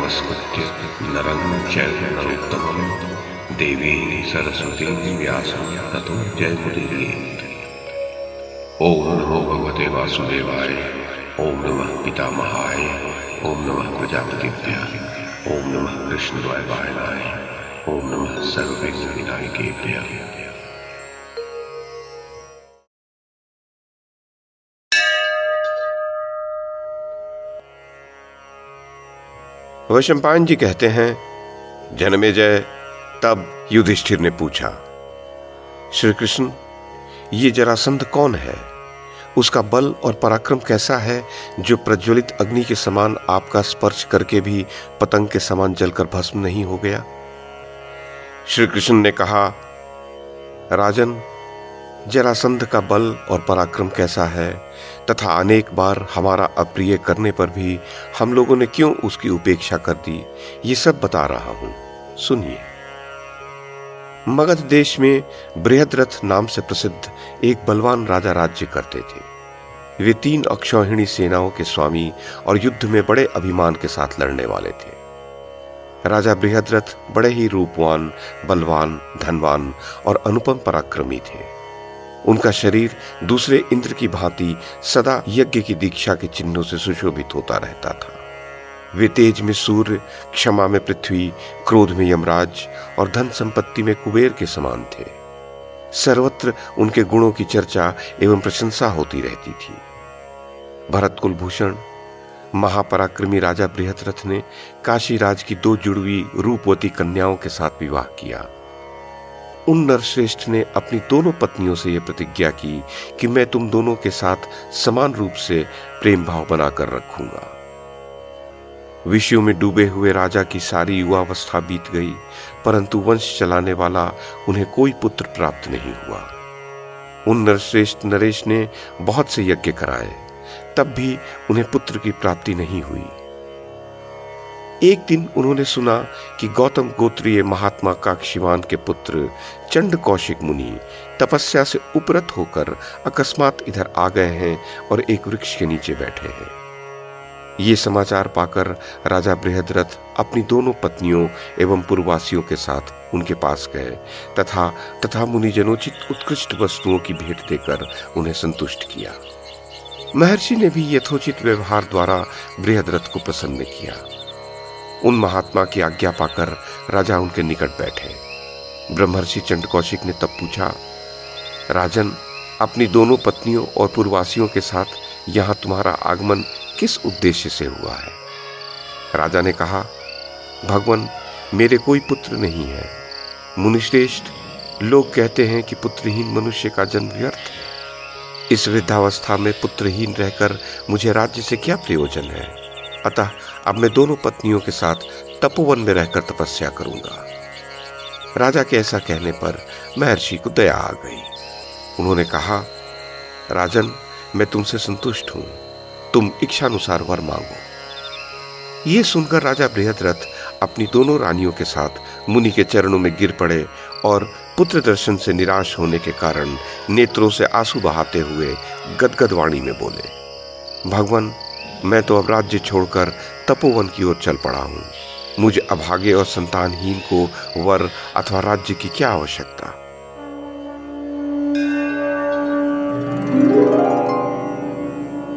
नमस्कृत्य नरं चैव नरोत्तमं देवीं सरस्वतीं व्यासं ततो जयमुदीरयेत्। ओम नमो भगवते वासुदेवाय। ओम नमः पितामहाय। ओम नमः प्रजापतिभ्यः। ओम नमः कृष्णद्वैपायनाय। ओम नमः सर्वविघ्नविनायकेभ्यः। वैशंपायन जी कहते हैं, जनमेजय, तब युधिष्ठिर ने पूछा, श्री कृष्ण, ये जरासंध कौन है? उसका बल और पराक्रम कैसा है जो प्रज्वलित अग्नि के समान आपका स्पर्श करके भी पतंग के समान जलकर भस्म नहीं हो गया? श्री कृष्ण ने कहा, राजन, जरासंध का बल और पराक्रम कैसा है तथा अनेक बार हमारा अप्रिय करने पर भी हम लोगों ने क्यों उसकी उपेक्षा कर दी, ये सब बता रहा हूं, सुनिए। मगध देश में बृहद्रथ नाम से प्रसिद्ध एक बलवान राजा राज्य करते थे। वे 3 अक्षौहिणी सेनाओं के स्वामी और युद्ध में बड़े अभिमान के साथ लड़ने वाले थे। राजा बृहद्रथ बड़े ही रूपवान, बलवान, धनवान और अनुपम पराक्रमी थे। उनका शरीर दूसरे इंद्र की भांति सदा यज्ञ की दीक्षा के चिन्हों से सुशोभित होता रहता था। वे तेज में सूर्य, क्षमा में पृथ्वी, क्रोध में यमराज और धन संपत्ति में कुबेर के समान थे। सर्वत्र उनके गुणों की चर्चा एवं प्रशंसा होती रहती थी। भरत कुलभूषण महापराक्रमी राजा बृहद्रथ ने काशीराज की 2 जुड़वी रूपवती कन्याओं के साथ विवाह किया। उन नरश्रेष्ठ ने अपनी दोनों पत्नियों से यह प्रतिज्ञा की कि मैं तुम दोनों के साथ समान रूप से प्रेम भाव बनाकर रखूंगा। विषयों में डूबे हुए राजा की सारी युवावस्था बीत गई, परंतु वंश चलाने वाला उन्हें कोई पुत्र प्राप्त नहीं हुआ। उन नरश्रेष्ठ नरेश ने बहुत से यज्ञ कराए, तब भी उन्हें पुत्र की प्राप्ति नहीं हुई। एक दिन उन्होंने सुना कि गौतम गोत्रीय महात्मा काक्षीवान के पुत्र चंड कौशिक मुनि तपस्या से उपरत होकर अकस्मात इधर आ गए हैं और एक वृक्ष के नीचे बैठे हैं। ये समाचार पाकर राजा बृहद्रथ अपनी दोनों पत्नियों एवं पुरवासियों के साथ उनके पास गए तथा मुनिजनोचित उत्कृष्ट वस्तुओं की भेंट देकर उन्हें संतुष्ट किया। महर्षि ने भी यथोचित व्यवहार द्वारा बृहद्रथ को प्रसन्न किया। उन महात्मा की आज्ञा पाकर राजा उनके निकट बैठे। ब्रह्मर्षि चंड कौशिक ने तब पूछा, राजन, अपनी दोनों पत्नियों और पुरवासियों के साथ यहां तुम्हारा आगमन किस उद्देश्य से हुआ है? राजा ने कहा, भगवान, मेरे कोई पुत्र नहीं है। मुनिश्रेष्ठ, लोग कहते हैं कि पुत्रहीन मनुष्य का जन्म व्यर्थ है। इस वृद्धावस्था में पुत्रहीन रहकर मुझे राज्य से क्या प्रयोजन है? अतः अब मैं दोनों पत्नियों के साथ तपोवन में रहकर तपस्या करूंगा। राजा के ऐसा कहने पर महर्षि को दया आ गई। उन्होंने कहा, राजन, मैं तुमसे संतुष्ट हूं, तुम इच्छानुसार वर मांगो। ये सुनकर राजा बृहद्रथ अपनी दोनों रानियों के साथ मुनि के चरणों में गिर पड़े और पुत्र दर्शन से निराश होने के कारण नेत्रों से आंसू बहाते हुए गदगद वाणी में बोले, भगवान, मैं तो अब राज्य छोड़कर तपोवन की ओर चल पड़ा हूं। मुझे अभागे और संतानहीन को वर अथवा राज्य की क्या आवश्यकता?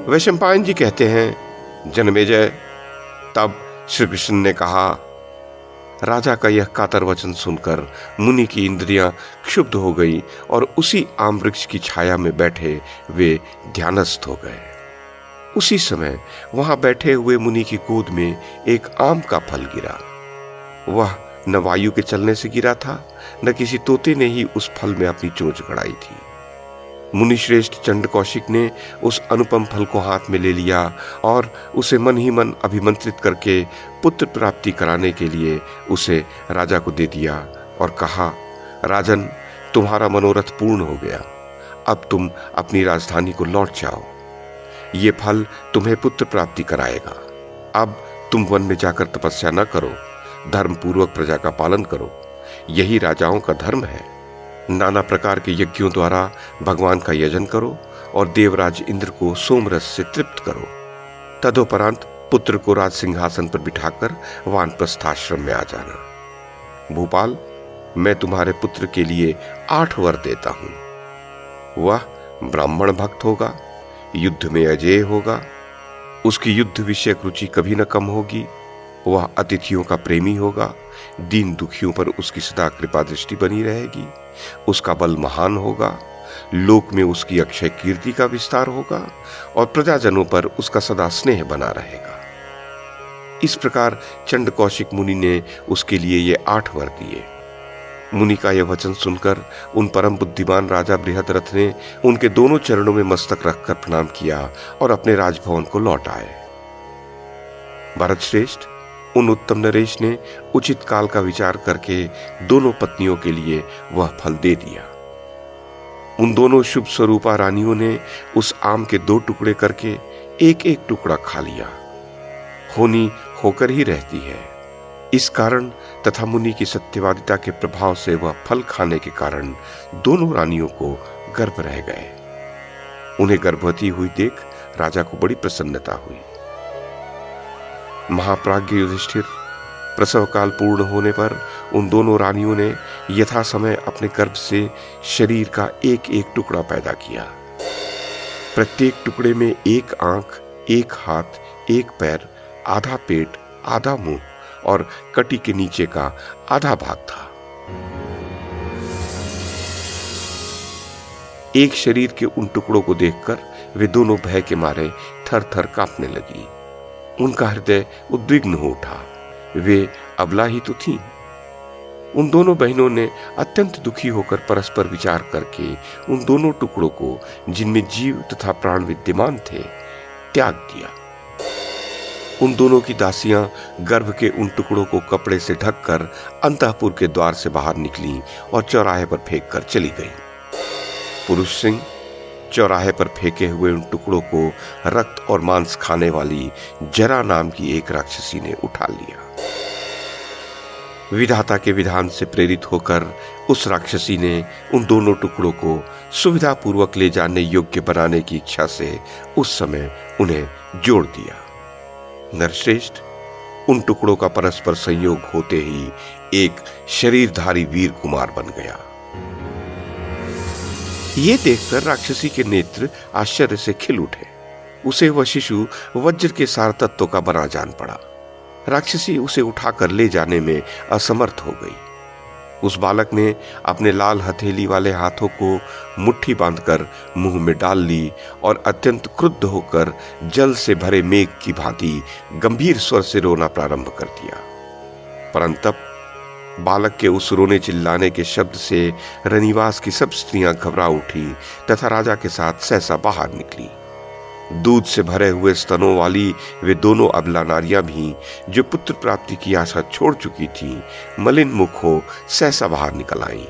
वैशंपायन जी कहते हैं, जनमेजय, तब श्री कृष्ण ने कहा, राजा का यह कातर वचन सुनकर मुनि की इंद्रियां क्षुब्ध हो गई और उसी आम वृक्ष की छाया में बैठे वे ध्यानस्थ हो गए। उसी समय वहां बैठे हुए मुनि की गोद में एक आम का फल गिरा। वह न वायु के चलने से गिरा था, न किसी तोते ने ही उस फल में अपनी चोंच गड़ाई थी। मुनिश्रेष्ठ चंड कौशिक ने उस अनुपम फल को हाथ में ले लिया और उसे मन ही मन अभिमंत्रित करके पुत्र प्राप्ति कराने के लिए उसे राजा को दे दिया और कहा, राजन, तुम्हारा मनोरथ पूर्ण हो गया। अब तुम अपनी राजधानी को लौट जाओ। ये फल तुम्हें पुत्र प्राप्ति कराएगा। अब तुम वन में जाकर तपस्या न करो, धर्म पूर्वक प्रजा का पालन करो। यही राजाओं का धर्म है। नाना प्रकार के यज्ञों द्वारा भगवान का यजन करो और देवराज इंद्र को सोमरस से तृप्त करो। तदोपरांत पुत्र को राज सिंहासन पर बिठाकर वानप्रस्थाश्रम में आ जाना। भूपाल, मैं तुम्हारे पुत्र के लिए 8 वर देता हूं। वह ब्राह्मण भक्त होगा, युद्ध में अजेय होगा, उसकी युद्ध विषयक रुचि कभी न कम होगी, वह अतिथियों का प्रेमी होगा, दीन दुखियों पर उसकी सदा कृपा दृष्टि बनी रहेगी, उसका बल महान होगा, लोक में उसकी अक्षय कीर्ति का विस्तार होगा और प्रजाजनों पर उसका सदा स्नेह बना रहेगा। इस प्रकार चंड कौशिक मुनि ने उसके लिए ये 8 वर दिए। मुनि का यह वचन सुनकर उन परम बुद्धिमान राजा बृहद्रथ ने उनके दोनों चरणों में मस्तक रखकर प्रणाम किया और अपने राजभवन को लौट आए। भरत श्रेष्ठ, उन उत्तम नरेश ने उचित काल का विचार करके दोनों पत्नियों के लिए वह फल दे दिया। उन दोनों शुभ स्वरूपा रानियों ने उस आम के 2 टुकड़े करके एक एक टुकड़ा खा लिया। होनी होकर ही रहती है। इस कारण तथा मुनि की सत्यवादिता के प्रभाव से वह फल खाने के कारण दोनों रानियों को गर्भ रह गए। उन्हें गर्भवती हुई देख राजा को बड़ी प्रसन्नता हुई। महाप्राज्ञ युधिष्ठिर, प्रसव काल पूर्ण होने पर उन दोनों रानियों ने यथा समय अपने गर्भ से शरीर का एक एक टुकड़ा पैदा किया। प्रत्येक टुकड़े में 1 आंख, 1 हाथ, 1 पैर, आधा पेट, आधा मुंह और कटी के नीचे का आधा भाग था। एक शरीर के उन टुकड़ों को देखकर वे दोनों भय के मारे थर थर कांपने लगी। उनका हृदय उद्विग्न हो उठा। वे अबला ही तो थीं। उन दोनों बहनों ने अत्यंत दुखी होकर परस्पर विचार करके उन दोनों टुकड़ों को, जिनमें जीव तथा प्राण विद्यमान थे, त्याग दिया। उन दोनों की दासियां गर्भ के उन टुकड़ों को कपड़े से ढककर अंतःपुर के द्वार से बाहर निकली और चौराहे पर फेंक कर चली गईं। पुरुष सिंह, चौराहे पर फेंके हुए उन टुकड़ों को रक्त और मांस खाने वाली जरा नाम की एक राक्षसी ने उठा लिया। विधाता के विधान से प्रेरित होकर उस राक्षसी ने उन दोनों टुकड़ों को सुविधा पूर्वक ले जाने योग्य बनाने की इच्छा से उस समय उन्हें जोड़ दिया। नरश्रेष्ठ, उन टुकड़ों का परस्पर संयोग होते ही एक शरीरधारी वीर कुमार बन गया। ये देखकर राक्षसी के नेत्र आश्चर्य से खिल उठे। उसे वह शिशु वज्र के सार तत्व का बना जान पड़ा। राक्षसी उसे उठाकर ले जाने में असमर्थ हो गई। उस बालक ने अपने लाल हथेली वाले हाथों को मुट्ठी बांधकर मुंह में डाल ली और अत्यंत क्रुद्ध होकर जल से भरे मेघ की भांति गंभीर स्वर से रोना प्रारंभ कर दिया। परंतु बालक के उस रोने चिल्लाने के शब्द से रनिवास की सब स्त्रियां घबरा उठी तथा राजा के साथ सहसा बाहर निकली। दूध से भरे हुए स्तनों वाली वे दोनों अबला नारियां भी, जो पुत्र प्राप्ति की आशा छोड़ चुकी थीं, मलिन मुख हो सहसा बाहर निकल आईं।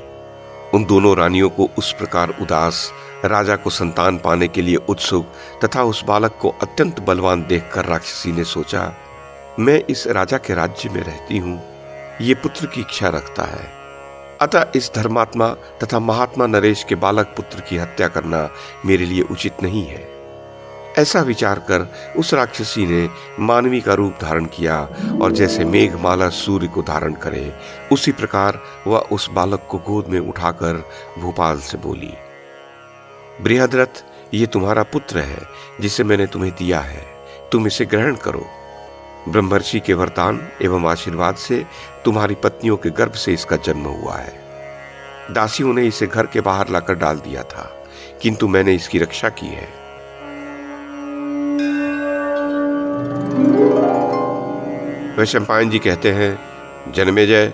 उन दोनों रानियों को उस प्रकार उदास, राजा को संतान पाने के लिए उत्सुक तथा उस बालक को अत्यंत बलवान देखकर राक्षसी ने सोचा, मैं इस राजा के राज्य में रहती हूं, ये पुत्र की इच्छा रखता है, अतः इस धर्मात्मा तथा महात्मा नरेश के बालक पुत्र की हत्या करना मेरे लिए उचित नहीं है। ऐसा विचार कर उस राक्षसी ने मानवी का रूप धारण किया और जैसे मेघमाला सूर्य को धारण करे, उसी प्रकार वह उस बालक को गोद में उठाकर भूपाल से बोली, बृहद्रथ, ये तुम्हारा पुत्र है जिसे मैंने तुम्हें दिया है, तुम इसे ग्रहण करो। ब्रह्मर्षि के वरदान एवं आशीर्वाद से तुम्हारी पत्नियों के गर्भ से इसका जन्म हुआ है। दासियों ने इसे घर के बाहर लाकर डाल दिया था, किंतु मैंने इसकी रक्षा की है। वैशंपायन जी कहते हैं, जन्मेजय,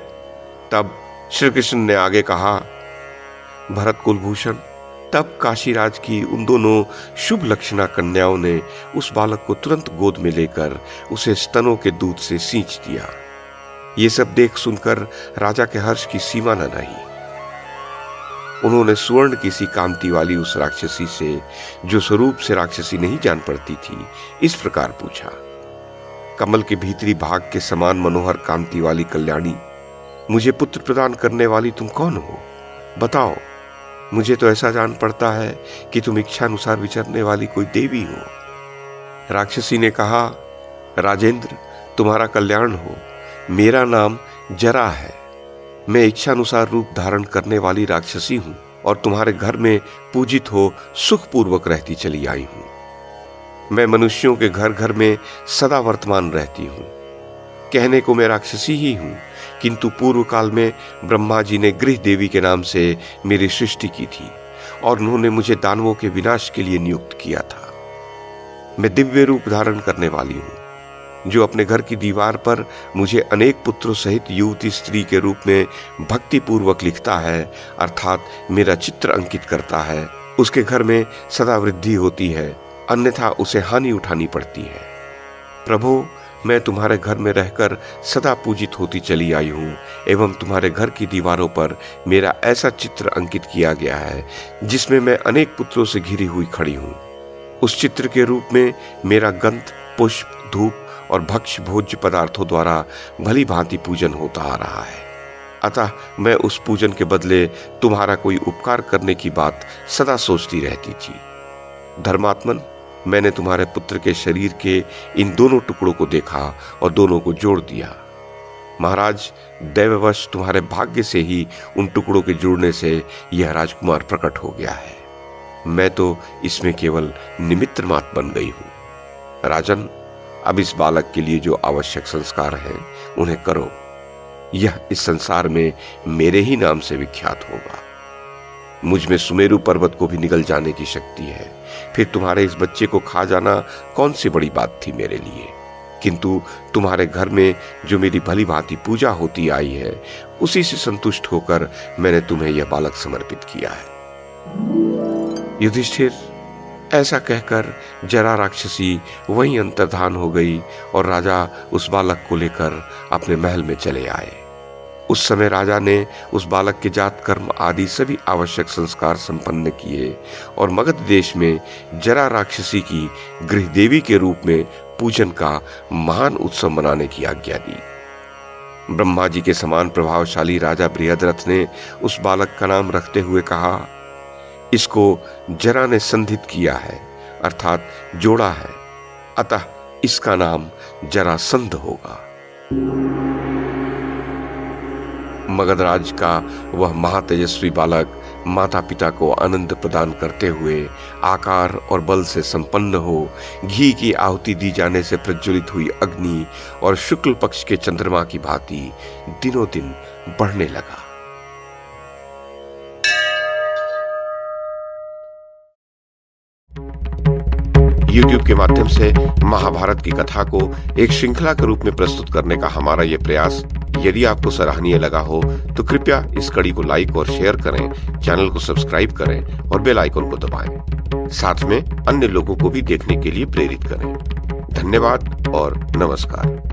तब श्री कृष्ण ने आगे कहा, भरत कुलभूषण, तब काशीराज की उन दोनों शुभ लक्षणा कन्याओं ने उस बालक को तुरंत गोद में लेकर उसे स्तनों के दूध से सींच दिया। ये सब देख सुनकर राजा के हर्ष की सीमा न रही। उन्होंने सुवर्ण की सी कांति वाली उस राक्षसी से, जो स्वरूप से राक्षसी नहीं जान पड़ती थी, इस प्रकार पूछा, कमल के भीतरी भाग के समान मनोहर कांति वाली कल्याणी, मुझे पुत्र प्रदान करने वाली तुम कौन हो? बताओ, मुझे तो ऐसा जान पड़ता है कि तुम इच्छानुसार विचरने वाली कोई देवी हो। राक्षसी ने कहा, राजेंद्र, तुम्हारा कल्याण हो। मेरा नाम जरा है। मैं इच्छानुसार रूप धारण करने वाली राक्षसी हूं और तुम्हारे घर में पूजित हो सुखपूर्वक रहती चली आई हूं। मैं मनुष्यों के घर घर में सदा वर्तमान रहती हूं। कहने को मैं राक्षसी ही हूं, किंतु पूर्व काल में ब्रह्मा जी ने गृह देवी के नाम से मेरी सृष्टि की थी और उन्होंने मुझे दानवों के विनाश के लिए नियुक्त किया था। मैं दिव्य रूप धारण करने वाली हूं। जो अपने घर की दीवार पर मुझे अनेक पुत्रों सहित युवती स्त्री के रूप में भक्ति पूर्वक लिखता है, अर्थात मेरा चित्र अंकित करता है, उसके घर में सदा वृद्धि होती है, अन्यथा उसे हानि उठानी पड़ती है। प्रभु, मैं तुम्हारे घर में रहकर सदा पूजित होती चली आई हूं एवं तुम्हारे घर की दीवारों पर मेरा ऐसा चित्र अंकित किया गया है जिसमें मैं अनेक पुत्रों से घिरी हुई खड़ी हूं। उस चित्र के रूप में मेरा गंध, पुष्प, धूप और भक्ष्य भोज्य पदार्थों द्वारा भली भांति पूजन होता आ रहा है। अतः मैं उस पूजन के बदले तुम्हारा कोई उपकार करने की बात सदा सोचती रहती थी। धर्मात्मन, मैंने तुम्हारे पुत्र के शरीर के इन दोनों टुकड़ों को देखा और दोनों को जोड़ दिया। महाराज, दैववश तुम्हारे भाग्य से ही उन टुकड़ों के जुड़ने से यह राजकुमार प्रकट हो गया है। मैं तो इसमें केवल निमित्त मात्र बन गई हूं। राजन, अब इस बालक के लिए जो आवश्यक संस्कार हैं उन्हें करो। यह इस संसार में मेरे ही नाम से विख्यात होगा। मुझ में सुमेरु पर्वत को भी निगल जाने की शक्ति है। फिर तुम्हारे इस बच्चे को खा जाना कौन सी बड़ी बात थी मेरे लिए। किंतु तुम्हारे घर में जो मेरी भली भांति पूजा होती आई है, उसी से संतुष्ट होकर मैंने तुम्हें यह बालक समर्पित किया है। युधिष्ठिर, ऐसा कहकर जरा राक्षसी वहीं अंतर्धान हो गई और राजा उस बालक को लेकर अपने महल में चले आए। उस समय राजा ने उस बालक के जात कर्म आदि सभी आवश्यक संस्कार संपन्न किए और मगध देश में जरा राक्षसी की गृह देवी के रूप में पूजन का महान उत्सव मनाने की आज्ञा दी। ब्रह्मा जी के समान प्रभावशाली राजा बृहद्रथ ने उस बालक का नाम रखते हुए कहा, इसको जरा ने संधित किया है, अर्थात जोड़ा है, अतः इसका नाम जरासंध होगा। मगधराज का वह महातेजस्वी बालक माता पिता को आनंद प्रदान करते हुए आकार और बल से संपन्न हो घी की आहुति दी जाने से प्रज्वलित हुई अग्नि और शुक्ल पक्ष के चंद्रमा की भांति दिनों दिन बढ़ने लगा। YouTube के माध्यम से महाभारत की कथा को एक श्रृंखला के रूप में प्रस्तुत करने का हमारा ये प्रयास यदि आपको सराहनीय लगा हो तो कृपया इस कड़ी को लाइक और शेयर करें, चैनल को सब्सक्राइब करें और बेल आइकन को दबाएं। साथ में अन्य लोगों को भी देखने के लिए प्रेरित करें। धन्यवाद और नमस्कार।